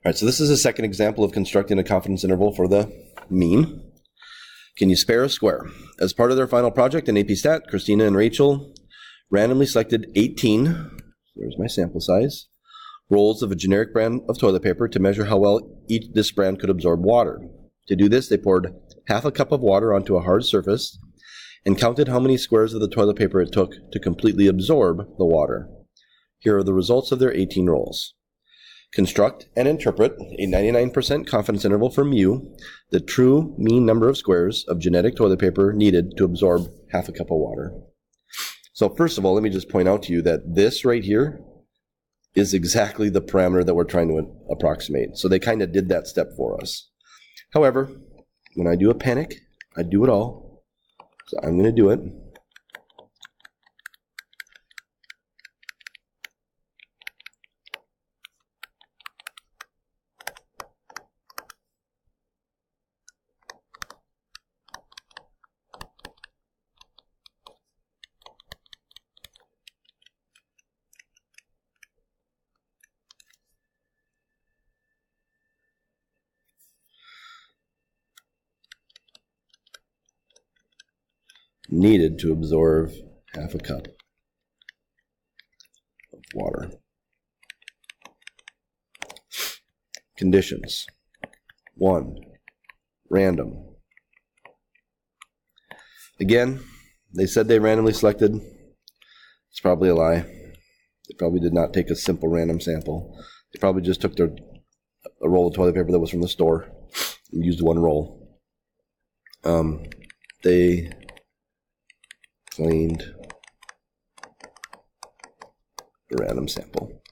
All right, so this is a second example of constructing a confidence interval for the mean. Can you spare a square? As part of their final project in AP Stat, Christina and Rachel randomly selected 18, there's my sample size, rolls of a generic brand of toilet paper to measure how well this brand could absorb water. To do this, they poured half a cup of water onto a hard surface and counted how many squares of the toilet paper it took to completely absorb the water. Here are the results of their 18 rolls. Construct and interpret a 99% confidence interval for mu, the true mean number of squares of genetic toilet paper needed to absorb half a cup of water. So first of all, let me just point out to you that this right here is exactly the parameter that we're trying to approximate. So they kind of did that step for us. However, when I do a panic, I do it all. So I'm going to do it. Needed to absorb half a cup of water. Conditions. 1, random. Again, they said they randomly selected. It's probably a lie. They probably did not take a simple random sample. They probably just took a roll of toilet paper that was from the store and used one roll. They cleaned a random sample.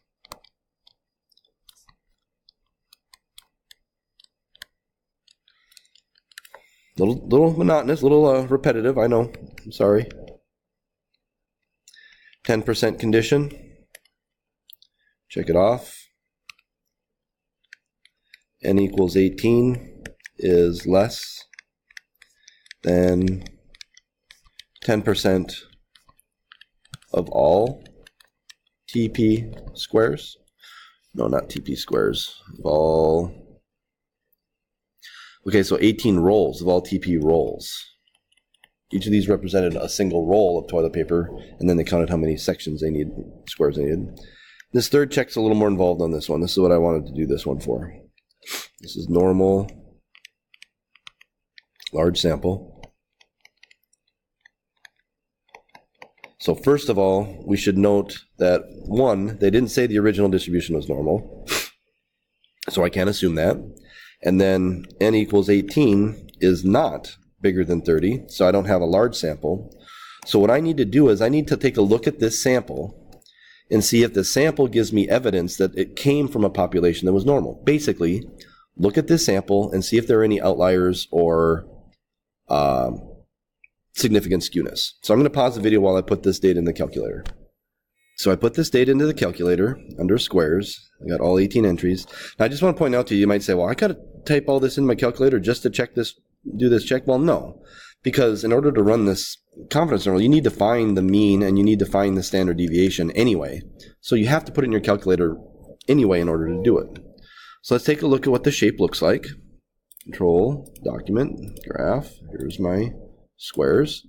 Little monotonous, little repetitive, I know. I'm sorry. 10% condition. Check it off. N equals 18 is less than 10% of all TP squares. No, not TP squares. Of all. Okay, so 18 rolls of all TP rolls. Each of these represented a single roll of toilet paper, and then they counted how many sections they need, squares they needed. This third check's a little more involved on this one. This is what I wanted to do this one for. This is normal, large sample. So first of all, we should note that, 1, they didn't say the original distribution was normal, so I can't assume that. And then n equals 18 is not bigger than 30, so I don't have a large sample. So what I need to do is I need to take a look at this sample and see if the sample gives me evidence that it came from a population that was normal. Basically, look at this sample and see if there are any outliers or significant skewness. So I'm going to pause the video while I put this data in the calculator. So I put this data into the calculator under squares. I got all 18 entries. Now I just want to point out to you, you might say, well, I got to type all this in my calculator just to check this, do this check. Well, no, because in order to run this confidence interval, you need to find the mean and you need to find the standard deviation anyway. So you have to put it in your calculator anyway in order to do it. So let's take a look at what the shape looks like. Control, document, graph. Here's my squares.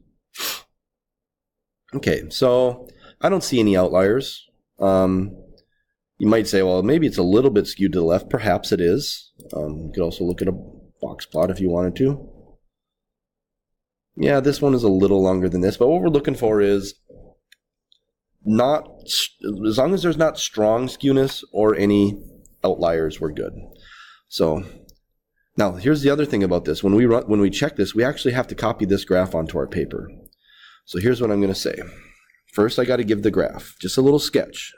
Okay, so I don't see any outliers. You might say, well, maybe it's a little bit skewed to the left. Perhaps it is. You could also look at a box plot if you wanted to. Yeah, this one is a little longer than this, but what we're looking for is not, as long as there's not strong skewness or any outliers, we're good. So now here's the other thing about this. When we check this, we actually have to copy this graph onto our paper. So here's what I'm going to say. First, I got to give the graph, just a little sketch.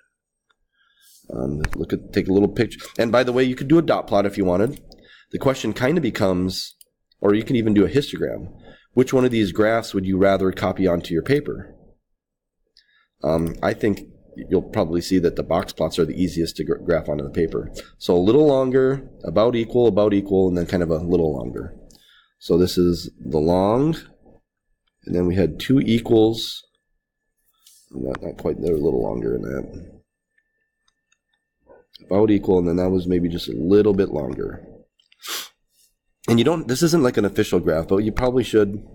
Take a little picture. And by the way, you could do a dot plot if you wanted. The question kind of becomes, or you can even do a histogram. Which one of these graphs would you rather copy onto your paper? I think you'll probably see that the box plots are the easiest to graph onto the paper. So a little longer, about equal, and then kind of a little longer. So this is the long, and then we had 2 equals. Not quite, they're a little longer than that. About equal, and then that was maybe just a little bit longer. And you don't, this isn't like an official graph, but you probably should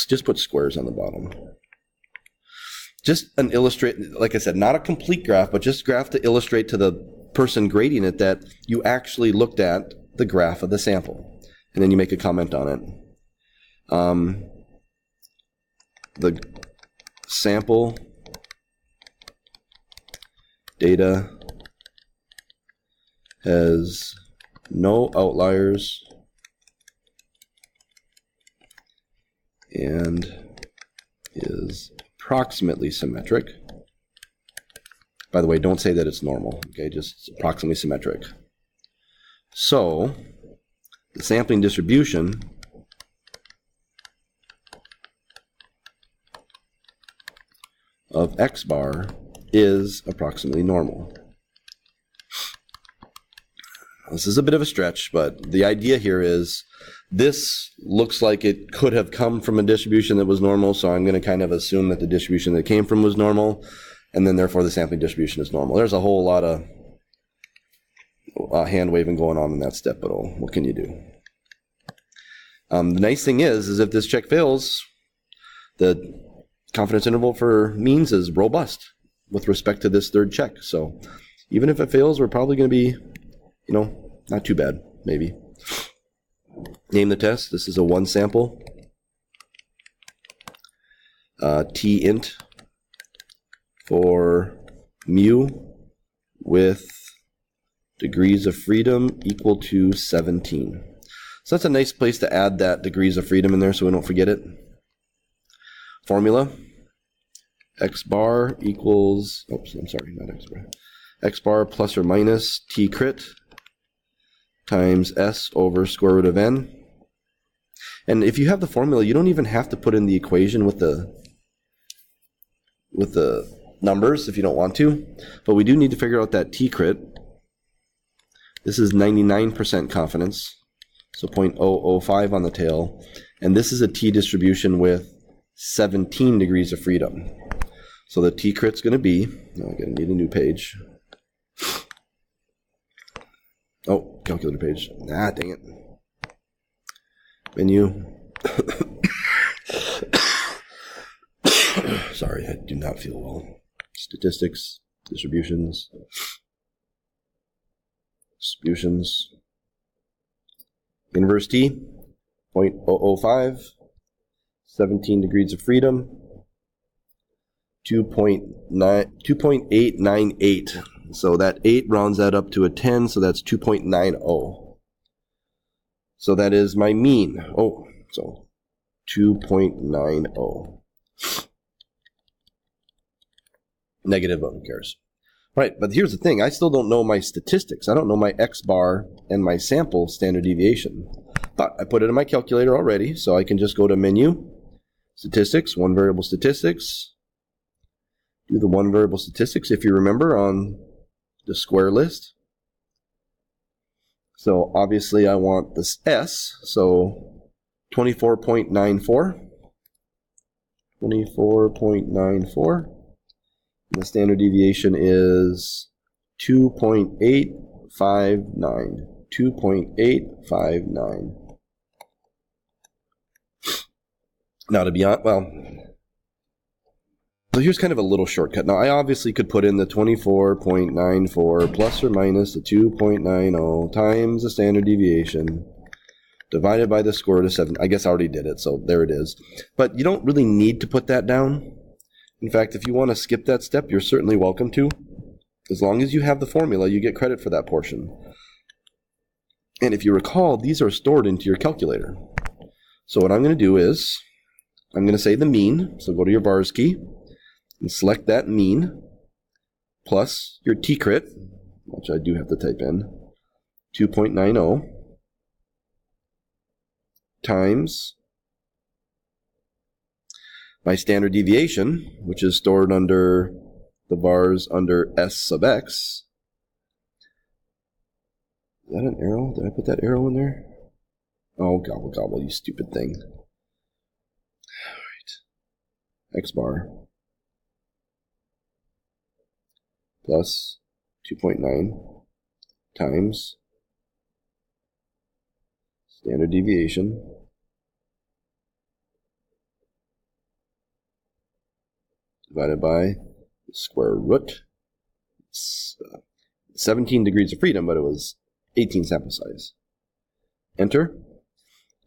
just put squares on the bottom. Just an like I said, not a complete graph, but just graph to illustrate to the person grading it that you actually looked at the graph of the sample. And then you make a comment on it. The sample data has no outliers and is approximately symmetric. By the way, don't say that it's normal, okay? Just approximately symmetric. So, the sampling distribution of X bar is approximately normal. This is a bit of a stretch, but the idea here is this looks like it could have come from a distribution that was normal, so I'm going to kind of assume that the distribution that it came from was normal, and then therefore the sampling distribution is normal. There's a whole lot of hand waving going on in that step, but what can you do? The nice thing is if this check fails, the confidence interval for means is robust with respect to this third check. So even if it fails, we're probably going to be, not too bad, maybe. Name the test. This is a one sample. T int for mu with degrees of freedom equal to 17. So that's a nice place to add that degrees of freedom in there so we don't forget it. Formula. X bar equals, not X bar. X bar plus or minus T crit times S over square root of N. And if you have the formula, you don't even have to put in the equation with the numbers if you don't want to. But we do need to figure out that T crit. This is 99% confidence, so 0.005 on the tail. And this is a T distribution with 17 degrees of freedom. So the T crit's going to be, I'm going to need a new page. Oh, calculator page. Ah, dang it. Menu. Sorry, I do not feel well. Statistics, distributions. Inverse T, 0.005, 17 degrees of freedom, 2.898. So that 8 rounds that up to a 10, so that's 2.90. So that is my mean. So 2.90. Negative, who cares? Right, but here's the thing. I still don't know my statistics. I don't know my X bar and my sample standard deviation. But I put it in my calculator already, so I can just go to menu, statistics, one variable statistics. Do the one variable statistics, if you remember, on the square list. So obviously I want this S, so 24.94. 24.94. The standard deviation is 2.859. 2.859. Now to be honest, so here's kind of a little shortcut. Now I obviously could put in the 24.94 plus or minus the 2.90 times the standard deviation divided by the square root of 7. I guess I already did it, so there it is. But you don't really need to put that down. In fact, if you want to skip that step, you're certainly welcome to. As long as you have the formula, you get credit for that portion. And if you recall, these are stored into your calculator. So what I'm going to do is, I'm going to say the mean. So go to your vars key and select that mean plus your T crit, which I do have to type in, 2.90 times my standard deviation, which is stored under the vars under S sub x. Is that an arrow? Did I put that arrow in there? Oh, gobble, gobble, you stupid thing. All right. X bar plus 2.9 times standard deviation divided by the square root. It's 17 degrees of freedom, but it was 18 sample size. Enter.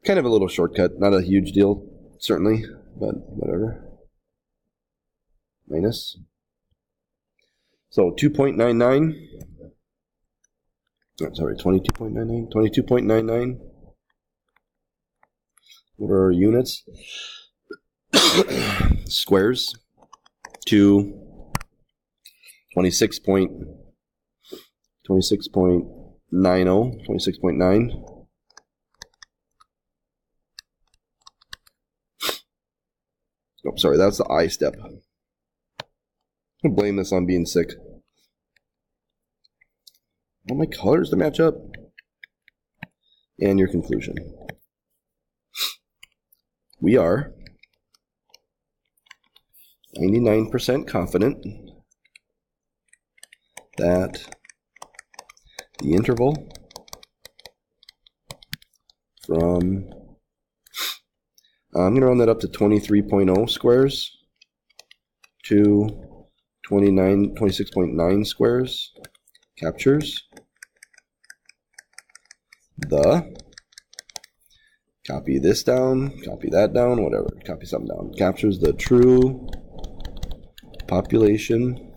Kind of a little shortcut, not a huge deal, certainly, but whatever. Minus. So 2.99. I'm sorry, 22.99. 22.99. What are our units? Squares to 26.90, 26.9. Oh, sorry, that's the I step. I'm gonna blame this on being sick. All my colors to match up. And your conclusion. We are 99% confident that the interval from, I'm going to round that up to 23.0 squares to 26.9 squares captures the, copy this down, copy that down, whatever, copy something down, captures the true population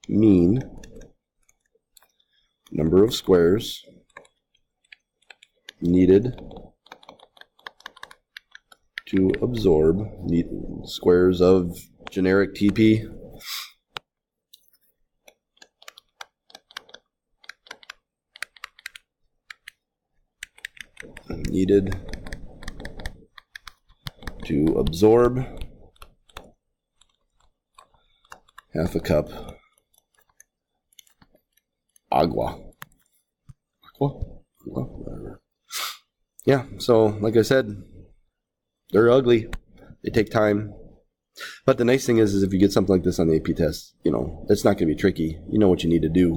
mean number of squares needed to absorb squares of generic TP needed to absorb half a cup agua. Whatever. Yeah, so like I said, they're ugly. They take time. But the nice thing is if you get something like this on the AP test, you know, it's not going to be tricky. You know what you need to do.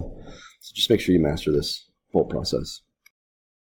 So just make sure you master this whole process.